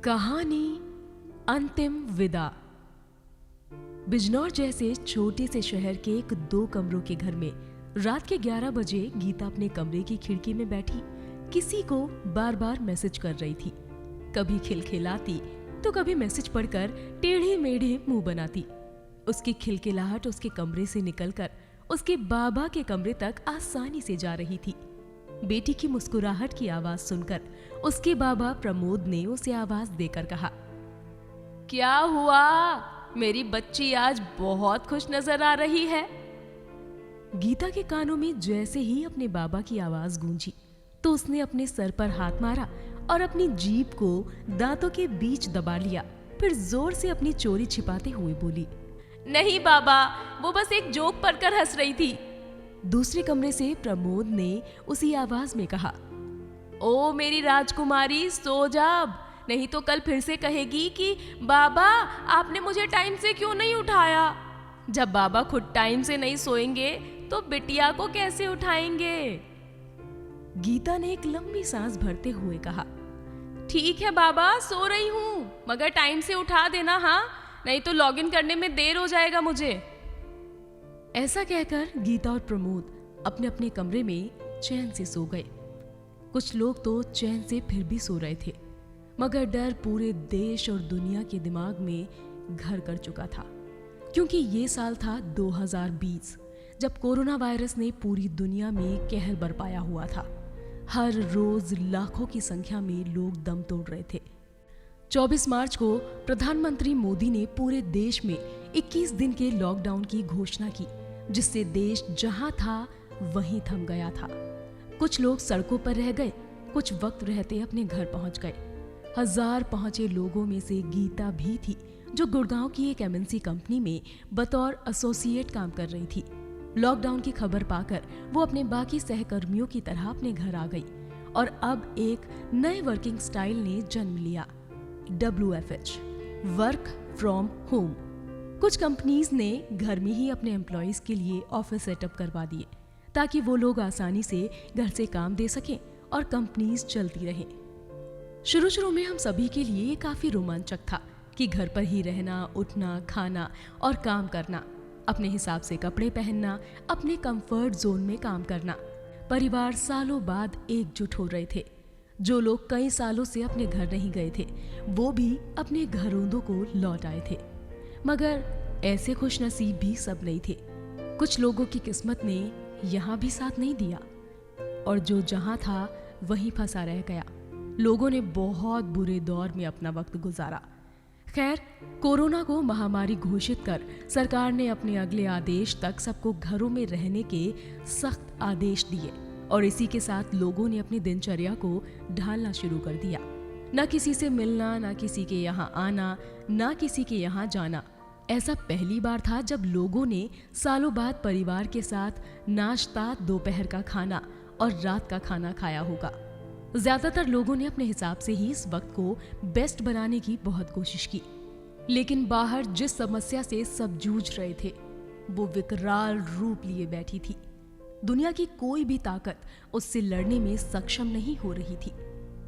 कहानी अंतिम विदा। बिजनौर जैसे छोटे से शहर के एक 2 कमरों के घर में रात के 11 बजे गीता अपने कमरे की खिड़की में बैठी किसी को बार बार मैसेज कर रही थी। कभी खिलखिलाती तो कभी मैसेज पढ़कर टेढ़े मेढ़े मुंह बनाती। उसकी खिलखिलाहट उसके कमरे से निकलकर उसके बाबा के कमरे तक आसानी से जा रही थी। बेटी की मुस्कुराहट की आवाज सुनकर उसके बाबा प्रमोद ने उसे आवाज देकर कहा, क्या हुआ? मेरी बच्ची आज बहुत खुश नजर आ रही है। गीता के कानों में जैसे ही अपने बाबा की आवाज गूंजी तो उसने अपने सर पर हाथ मारा और अपनी जीभ को दांतों के बीच दबा लिया। फिर जोर से अपनी चोरी छिपाते हुए बोली, नहीं बाबा, वो बस एक जोक पढ़कर हंस रही थी। दूसरे कमरे से प्रमोद ने उसी आवाज में कहा, ओ मेरी राजकुमारी, सो जा, नहीं तो कल फिर से कहेगी कि बाबा आपने मुझे टाइम से क्यों नहीं उठाया। जब बाबा खुद टाइम से नहीं सोएंगे तो बिटिया को कैसे उठाएंगे? गीता ने एक लंबी सांस भरते हुए कहा, ठीक है बाबा, सो रही हूं, मगर टाइम से उठा देना, हाँ, नहीं तो लॉगिन करने में देर हो जाएगा मुझे। ऐसा कहकर गीता और प्रमोद अपने अपने कमरे में चैन से सो गए। कुछ लोग तो चैन से फिर भी सो रहे थे, मगर डर पूरे देश और दुनिया के दिमाग में घर कर चुका था, क्योंकि ये साल था 2020, जब कोरोना वायरस ने पूरी दुनिया में कहर बरपाया हुआ था। हर रोज लाखों की संख्या में लोग दम तोड़ रहे थे। 24 मार्च को प्रधानमंत्री मोदी ने पूरे देश में 21 दिन के लॉकडाउन की घोषणा की, जिससे देश जहां था वहीं थम गया था। कुछ लोग सड़कों पर रह गए, कुछ वक्त रहते अपने घर पहुंच गए। हजार पहुंचे लोगों में से गीता भी थी, जो गुड़गांव की एक एमएनसी कंपनी में बतौर एसोसिएट काम कर रही थी। लॉकडाउन की खबर पाकर वो अपने बाकी सहकर्मियों की तरह अपने घर आ गई और अब एक नए वर्किंग स्टाइल ने जन्म लिया, WFH, वर्क फ्रॉम होम। कुछ कंपनीज ने घर में ही अपने एम्प्लॉइज के लिए ऑफिस सेटअप करवा दिए, ताकि वो लोग आसानी से घर से काम दे सकें और कंपनीज चलती रहें। शुरू में हम सभी के लिए ये काफी रोमांचक था कि घर पर ही रहना, उठना, खाना और काम करना, अपने हिसाब से कपड़े पहनना, अपने कंफर्ट जोन में काम करना। परिवार सालों बाद एकजुट हो रहे थे। जो लोग कई सालों से अपने घर नहीं गए थे, वो भी अपने घरोंदों को लौट आए थे। मगर ऐसे खुशनसीब भी सब नहीं थे। कुछ लोगों की किस्मत ने यहाँ भी साथ नहीं दिया और जो जहाँ था वहीं फंसा रह गया। लोगों ने बहुत बुरे दौर में अपना वक्त गुजारा। खैर, कोरोना को महामारी घोषित कर सरकार ने अपने अगले आदेश तक सबको घरों में रहने के सख्त आदेश दिए और इसी के साथ लोगों ने अपनी दिनचर्या को ढालना शुरू कर दिया। न किसी से मिलना, न किसी के यहाँ आना, न किसी के यहाँ जाना। ऐसा पहली बार था जब लोगों ने सालों बाद परिवार के साथ नाश्ता, दोपहर का खाना और रात का खाना खाया होगा। ज्यादातर लोगों ने अपने हिसाब से ही इस वक्त को बेस्ट बनाने की बहुत कोशिश की, लेकिन बाहर जिस समस्या से सब जूझ रहे थे वो विकराल रूप लिए बैठी थी। दुनिया की कोई भी ताकत उससे लड़ने में सक्षम नहीं हो रही थी।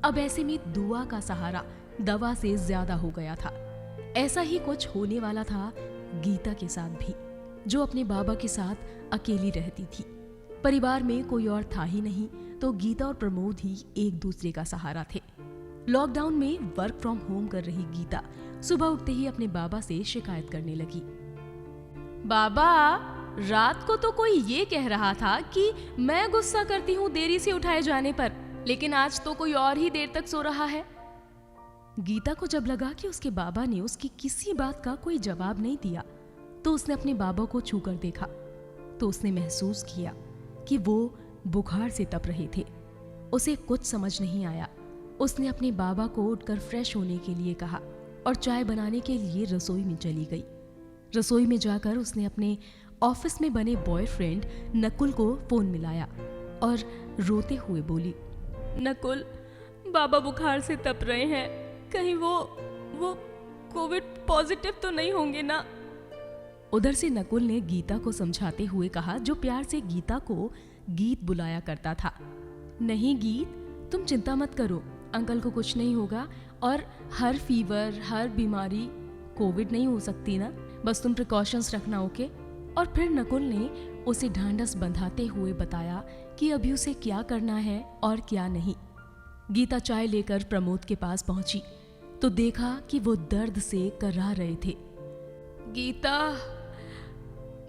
अब ऐसे में दुआ का सहारा दवा से ज्यादा हो गया था। ऐसा ही कुछ होने वाला था गीता के साथ भी, जो अपने बाबा के साथ अकेली रहती थी। परिवार में कोई और था ही नहीं, तो गीता और प्रमोद ही एक दूसरे का सहारा थे। लॉकडाउन में वर्क फ्रॉम होम कर रही गीता सुबह उठते ही अपने बाबा से शिकायत करने लगी, बाबा, रात को तो कोई ये कह रहा था कि मैं गुस्सा करती हूँ देरी से उठाए जाने पर, लेकिन आज तो कोई और ही देर तक सो रहा है। गीता को जब लगा कि उसके बाबा ने उसकी किसी बात का कोई जवाब नहीं दिया, तो उसने अपने बाबा को छू कर देखा तो उसने महसूस किया कि वो बुखार से तप रहे थे। उसे कुछ समझ नहीं आया। उसने अपने बाबा को उठकर फ्रेश होने के लिए कहा और चाय बनाने के लिए रसोई में चली गई। रसोई में जाकर उसने अपने ऑफिस में बने बॉयफ्रेंड नकुल को फोन मिलाया और रोते हुए बोली, नकुल, बाबा बुखार से तप रहे हैं, कहीं वो कोविड पॉजिटिव तो नहीं होंगे ना? उधर से नकुल ने गीता को समझाते हुए कहा, जो प्यार से गीता को गीत बुलाया करता था, नहीं गीत, तुम चिंता मत करो, अंकल को कुछ नहीं होगा और हर फीवर, हर बीमारी कोविड नहीं हो सकती ना, बस तुम प्रिकॉशंस रखना, ओके। और फिर नकुल ने उसे ढांढस बंधाते हुए बताया कि अभी उसे क्या करना है और क्या नहीं। गीता चाय लेकर प्रमोद के पास पहुंची तो देखा कि वो दर्द से कर्रा रहे थे। गीता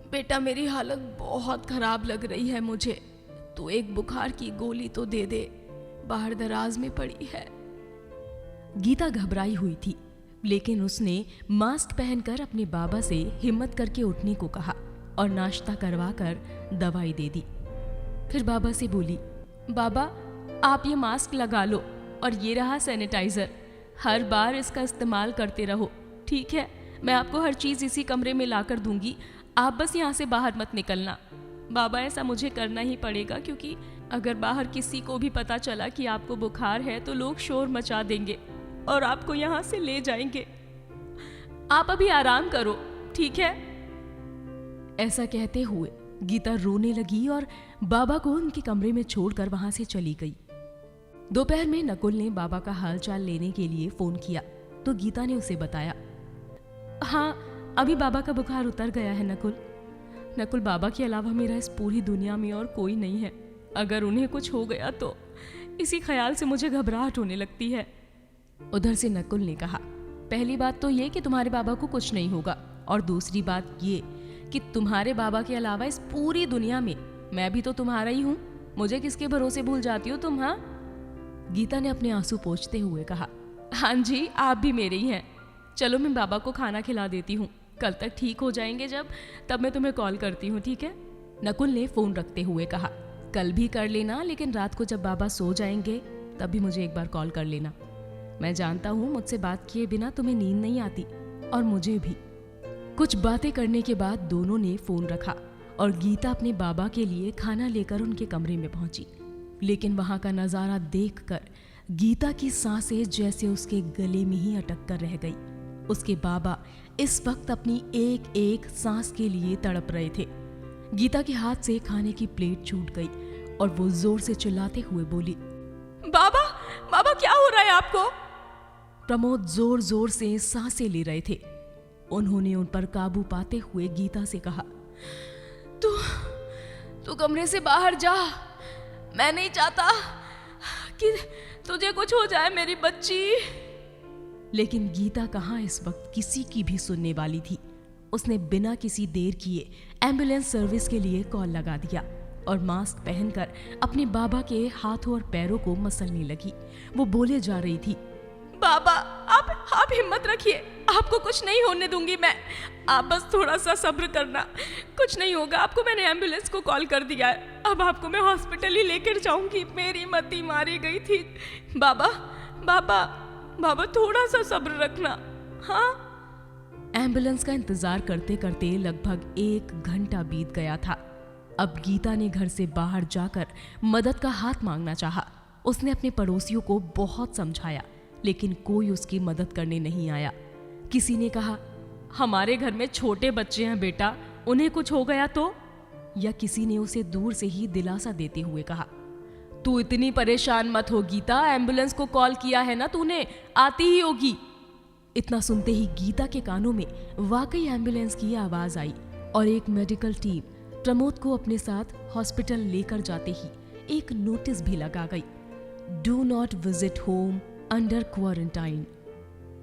बेटा, मेरी हालत बहुत खराब लग रही है मुझे, तू एक बुखार की गोली तो दे दे, बाहर दराज में पड़ी है। गीता घबराई हुई थी, लेकिन उसने मास्क पहनकर अपने बाबा से हिम्मत करके उठने को कहा और नाश्ता करवा कर दवाई दे दी। फिर बाबा से बोली, बाबा आप ये मास्क लगा लो और ये रहा सैनिटाइजर, हर बार इसका इस्तेमाल करते रहो, ठीक है। मैं आपको हर चीज़ इसी कमरे में ला कर दूंगी, आप बस यहाँ से बाहर मत निकलना। बाबा ऐसा मुझे करना ही पड़ेगा, क्योंकि अगर बाहर किसी को भी पता चला कि आपको बुखार है तो लोग शोर मचा देंगे और आपको यहाँ से ले जाएंगे। आप अभी आराम करो, ठीक है। ऐसा कहते हुए गीता रोने लगी और बाबा को उनके कमरे में छोड़कर वहां से चली गई। दोपहर में नकुल ने बाबा का हालचाल लेने के लिए फोन किया तो गीता ने उसे बताया, हाँ अभी बाबा का बुखार उतर गया है नकुल, बाबा के अलावा मेरा इस पूरी दुनिया में और कोई नहीं है। अगर उन्हें कुछ हो गया तो इसी ख्याल से मुझे घबराहट होने लगती है। उधर से नकुल ने कहा, पहली बात तो ये कि तुम्हारे बाबा को कुछ नहीं होगा, और दूसरी बात ये कि तुम्हारे बाबा के अलावा इस पूरी दुनिया में मैं भी तो तुम्हारा ही हूँ, मुझे किसके भरोसे भूल जाती हो तुम। हाँ, गीता ने अपने आंसू पोंछते हुए कहा, हाँ जी आप भी मेरे ही हैं। चलो मैं बाबा को खाना खिला देती हूँ, कल तक ठीक हो जाएंगे जब, तब मैं तुम्हें कॉल करती हूँ, ठीक है। नकुल ने फोन रखते हुए कहा, कल भी कर लेना, लेकिन रात को जब बाबा सो जाएंगे तब भी मुझे एक बार कॉल कर लेना। मैं जानता हूँ मुझसे बात किए बिना तुम्हें नींद नहीं आती, और मुझे भी। कुछ बातें करने के बाद दोनों ने फोन रखा और गीता अपने बाबा के लिए खाना लेकर उनके कमरे में पहुंची। लेकिन वहां का नजारा देखकर गीता की सांसें जैसे उसके गले में ही अटक कर रह गई। उसके बाबा इस वक्त अपनी एक एक सांस के लिए तड़प रहे थे। गीता के हाथ से खाने की प्लेट छूट गई और वो जोर से चिल्लाते हुए बोली, बाबा बाबा क्या हो रहा है आपको। प्रमोद जोर जोर से सांसें ले रहे थे। उन्होंने उन पर काबू पाते हुए गीता से कहा, तू कमरे से बाहर जा, मैं नहीं चाहता कि तुझे कुछ हो जाए मेरी बच्ची। लेकिन गीता कहाँ इस वक्त किसी की भी सुनने वाली थी। उसने बिना किसी देर किए एम्बुलेंस सर्विस के लिए कॉल लगा दिया और मास्क पहनकर अपने बाबा के हाथों और पैरों को मसलने लगी। वो बोले जा रही थी, बाबा आप हिम्मत रखिए, आपको कुछ नहीं होने दूंगी मैं, आप बस थोड़ा सा सब्र करना, कुछ नहीं होगा आपको। मैंने एम्बुलेंस को कॉल कर दिया है, अब आपको मैं हॉस्पिटल ही लेकर जाऊंगी, मेरी मती मारी गई थी। बाबा थोड़ा सा सब्र रखना। हाँ। एम्बुलेंस का इंतजार करते करते लगभग 1 घंटा बीत गया था। अब गीता ने घर से बाहर जाकर मदद का हाथ मांगना चाहा। उसने अपने पड़ोसियों को बहुत समझाया, लेकिन कोई उसकी मदद करने नहीं आया। किसी ने कहा, हमारे घर में छोटे बच्चे हैं बेटा, उन्हें कुछ हो गया तो, या किसी ने उसे दूर से ही दिलासा देते हुए कहा, तू इतनी परेशान मत हो गीता, एम्बुलेंस को कॉल किया है ना तूने, आती ही होगी। इतना सुनते ही गीता के कानों में वाकई एम्बुलेंस की आवाज आई और एक मेडिकल टीम प्रमोद को अपने साथ हॉस्पिटल लेकर जाते ही एक नोटिस भी लगा गई, do not visit home under quarantine.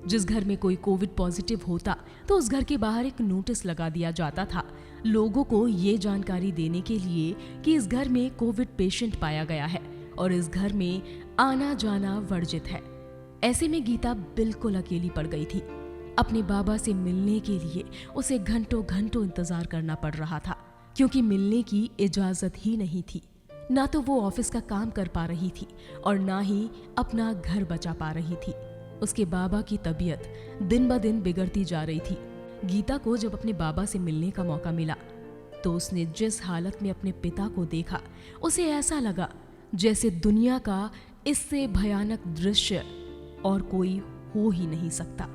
जिस घर में कोई कोविड पॉजिटिव होता तो उस घर के बाहर एक नोटिस लगा दिया जाता था, लोगों को ये जानकारी देने के लिए कि इस घर में कोविड पेशेंट पाया गया है और इस घर में आना जाना वर्जित है। ऐसे में गीता बिल्कुल अकेली पड़ गई थी। अपने बाबा से मिलने के लिए उसे घंटों घंटों इंतजार करना पड़ रहा था, क्योंकि मिलने की इजाजत ही नहीं थी। ना तो वो ऑफिस का काम कर पा रही थी और ना ही अपना घर बचा पा रही थी। उसके बाबा की तबीयत दिन ब दिन बिगड़ती जा रही थी। गीता को जब अपने बाबा से मिलने का मौका मिला तो उसने जिस हालत में अपने पिता को देखा, उसे ऐसा लगा जैसे दुनिया का इससे भयानक दृश्य और कोई हो ही नहीं सकता।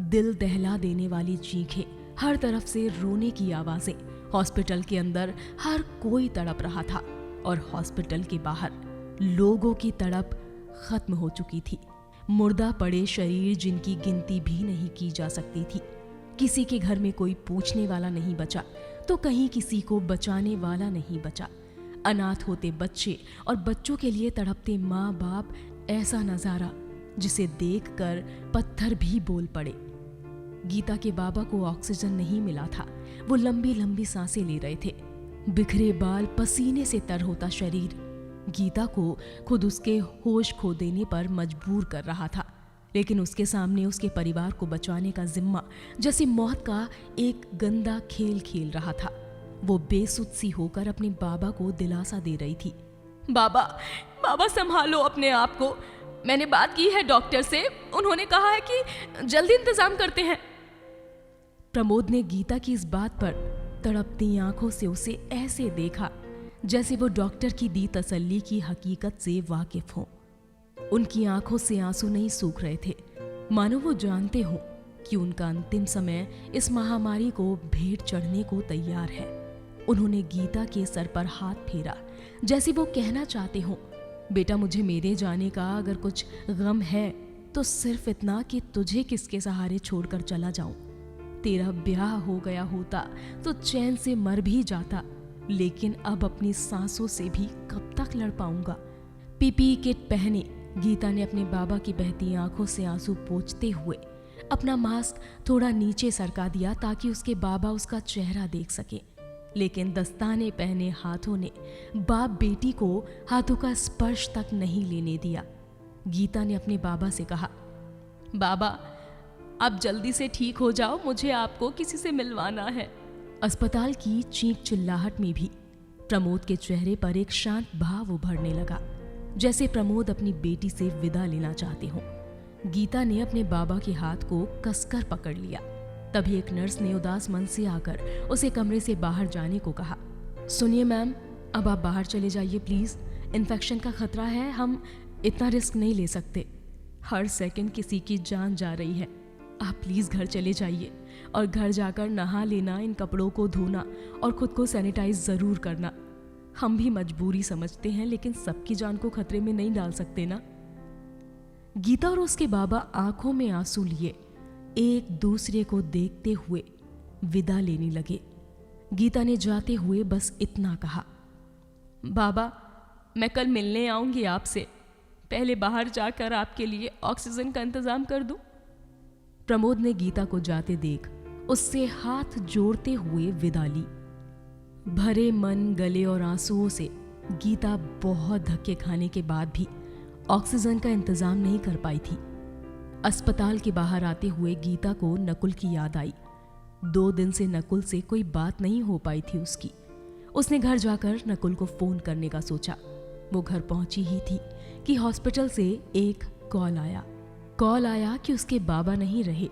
दिल दहला देने वाली चीखें, हर तरफ से रोने की आवाजें, हॉस्पिटल के अंदर हर कोई तड़प रहा था और हॉस्पिटल के बाहर लोगों की तड़प खत्म हो चुकी थी। मुर्दा पड़े शरीर जिनकी गिनती भी नहीं की जा सकती थी। किसी के घर में कोई पूछने वाला नहीं बचा तो कहीं किसी को बचाने वाला नहीं बचा। अनाथ होते बच्चे और बच्चों के लिए तड़पते माँ बाप, ऐसा नजारा जिसे देखकर पत्थर भी बोल पड़े। गीता के बाबा को ऑक्सीजन नहीं मिला था। वो लंबी लंबी सांसें ले रहे थे। बिखरे बाल, पसीने से तर होता शरीर गीता को खुद उसके होश खो देने पर मजबूर कर रहा था। लेकिन उसके सामने उसके परिवार को बचाने का जिम्मा जैसे मौत का एक गंदा खेल खेल रहा था। वो बेसुध सी होकर अपने बाबा को दिलासा दे रही थी। बाबा, बाबा संभालो अपने आप को। मैंने बात की है डॉक्टर से, उन्होंने कहा है कि जल्दी इंतजाम करते हैं। प्रमोद ने गीता की इस बात पर तड़पती आंखों से उसे ऐसे देखा जैसे वो डॉक्टर की दी तसल्ली की हकीकत से वाकिफ हो। उनकी आंखों से आंसू नहीं सूख रहे थे, मानो वो जानते हो कि उनका अंतिम समय इस महामारी को भेंट चढ़ने को तैयार है। उन्होंने गीता के सर पर हाथ फेरा जैसे वो कहना चाहते हो, बेटा मुझे मेरे जाने का अगर कुछ गम है तो सिर्फ इतना कि तुझे किसके सहारे छोड़कर चला जाऊं। तेरा ब्याह हो गया होता तो चैन से मर भी जाता, लेकिन अब अपनी सांसों से भी कब तक लड़ पाऊंगा। पीपीई किट पहने गीता ने अपने बाबा की बहती आंखों से आंसू पोंछते हुए अपना मास्क थोड़ा नीचे सरका दिया ताकि उसके बाबा उसका चेहरा देख सके। लेकिन दस्ताने पहने हाथों ने बाप बेटी को हाथों का स्पर्श तक नहीं लेने दिया। गीता ने अपने बाबा से कहा, बाबा आप जल्दी से ठीक हो जाओ, मुझे आपको किसी से मिलवाना है। अस्पताल की चीख चिल्लाहट में भी प्रमोद के चेहरे पर एक शांत भाव उभरने लगा, जैसे प्रमोद अपनी बेटी से विदा लेना चाहते हो। गीता ने अपने बाबा के हाथ को कसकर पकड़ लिया। तभी एक नर्स ने उदास मन से आकर उसे कमरे से बाहर जाने को कहा। सुनिए मैम, अब आप बाहर चले जाइए प्लीज, इन्फेक्शन का खतरा है, हम इतना रिस्क नहीं ले सकते। हर सेकंड किसी की जान जा रही है। आप प्लीज घर चले जाइए और घर जाकर नहा लेना, इन कपड़ों को धोना और खुद को सैनिटाइज जरूर करना। हम भी मजबूरी समझते हैं, लेकिन सबकी जान को खतरे में नहीं डाल सकते ना। गीता और उसके बाबा आंखों में आंसू लिए एक दूसरे को देखते हुए विदा लेने लगे। गीता ने जाते हुए बस इतना कहा, बाबा मैं कल मिलने आऊंगी आपसे, पहले बाहर जाकर आपके लिए ऑक्सीजन का इंतजाम कर दूं। प्रमोद ने गीता को जाते देख उससे हाथ जोड़ते हुए विदा ली। भरे मन, गले और आंसुओं से गीता बहुत धक्के खाने के बाद भी ऑक्सीजन का इंतजाम नहीं कर पाई थी। अस्पताल के बाहर आते हुए गीता को नकुल की याद आई। 2 दिन से नकुल से कोई बात नहीं हो पाई थी उसकी। उसने घर जाकर नकुल को फोन करने का सोचा। वो घर पहुंची ही थी कि हॉस्पिटल से एक कॉल आया कि उसके बाबा नहीं रहे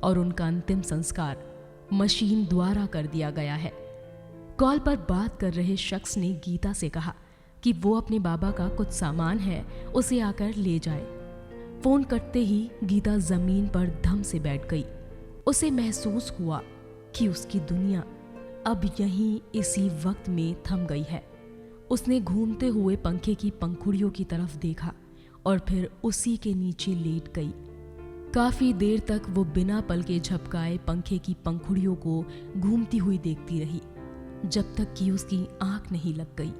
और उनका अंतिम संस्कार मशीन द्वारा कर दिया गया है। कॉल पर बात कर रहे शख्स ने गीता से कहा कि वो अपने बाबा का कुछ सामान है, उसे आकर ले जाए। फोन कटते ही गीता जमीन पर धम से बैठ गई। उसे महसूस हुआ कि उसकी दुनिया अब यहीं इसी वक्त में थम गई है। उसने घूमते हुए पंखे की पंखुड़ियों की तरफ देखा और फिर उसी के नीचे लेट गई। काफी देर तक वो बिना पलके झपकाए पंखे की पंखुड़ियों को घूमती हुई देखती रही, जब तक कि उसकी आंख नहीं लग गई।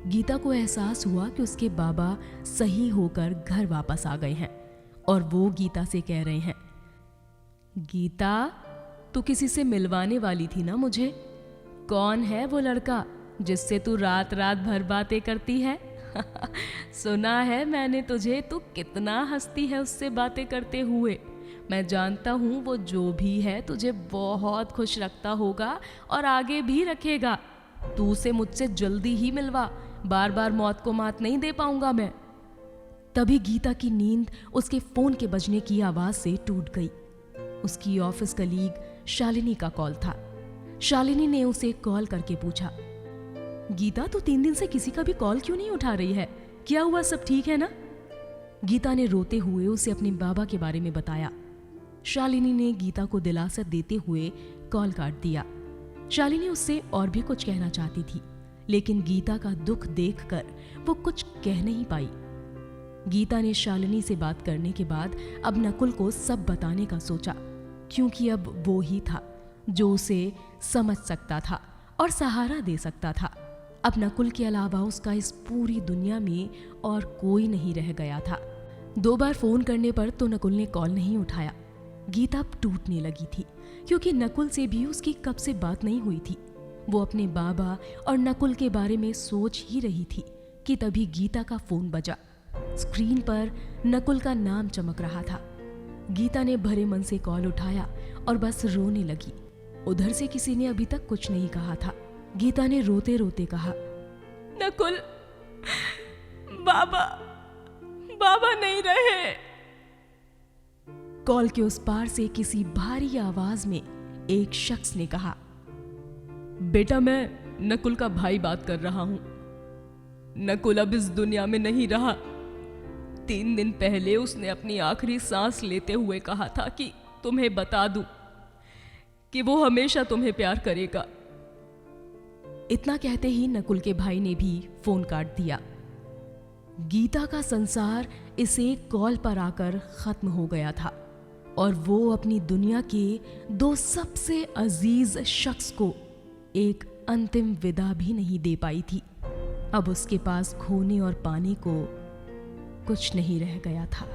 गीता को एहसास हुआ कि उसके बाबा सही होकर घर वापस आ गए हैं और वो गीता से कह रहे हैं, गीता तू किसी से मिलवाने वाली थी ना मुझे? कौन है वो लड़का जिससे तू रात रात भर बातें करती है? सुना है मैंने तुझे, तू कितना हंसती है उससे बातें करते हुए। मैं जानता हूँ वो जो भी है तुझे बहुत खुश रखता होगा और आगे भी रखेगा। तू उसे मुझसे जल्दी ही मिलवा, बार बार मौत को मात नहीं दे पाऊंगा मैं। तभी गीता की नींद उसके फोन के बजने की आवाज से टूट गई। उसकी ऑफिस कलीग शालिनी का कॉल था। शालिनी ने उसे कॉल करके पूछा, गीता तू 3 दिन से किसी का भी कॉल क्यों नहीं उठा रही है? क्या हुआ, सब ठीक है ना? गीता ने रोते हुए उसे अपने बाबा के बारे में बताया। शालिनी ने गीता को दिलासा देते हुए कॉल काट दिया। शालिनी उससे और भी कुछ कहना चाहती थी, लेकिन गीता का दुख देखकर वो कुछ कह नहीं पाई। गीता ने शालिनी से बात करने के बाद अब नकुल को सब बताने का सोचा, क्योंकि अब वो ही था जो उसे समझ सकता था और सहारा दे सकता था। अब नकुल के अलावा उसका इस पूरी दुनिया में और कोई नहीं रह गया था। 2 बार फोन करने पर तो नकुल ने कॉल नहीं उठाया। गीता अब टूटने लगी थी, क्योंकि नकुल से भी उसकी कब से बात नहीं हुई थी। वो अपने बाबा और नकुल के बारे में सोच ही रही थी कि तभी गीता का फोन बजा। स्क्रीन पर नकुल का नाम चमक रहा था। गीता ने भरे मन से कॉल उठाया और बस रोने लगी। उधर से किसी ने अभी तक कुछ नहीं कहा था। गीता ने रोते रोते कहा, नकुल, बाबा बाबा नहीं रहे। कॉल के उस पार से किसी भारी आवाज में एक शख्स ने कहा, बेटा मैं नकुल का भाई बात कर रहा हूं। नकुल अब इस दुनिया में नहीं रहा। 3 दिन पहले उसने अपनी आखिरी सांस लेते हुए कहा था कि तुम्हें बता दूं कि वो हमेशा तुम्हें प्यार करेगा। इतना कहते ही नकुल के भाई ने भी फोन काट दिया। गीता का संसार इस एक कॉल पर आकर खत्म हो गया था और वो अपनी दुनिया के 2 सबसे अजीज शख्स को एक अंतिम विदा भी नहीं दे पाई थी। अब उसके पास खोने और पाने को कुछ नहीं रह गया था।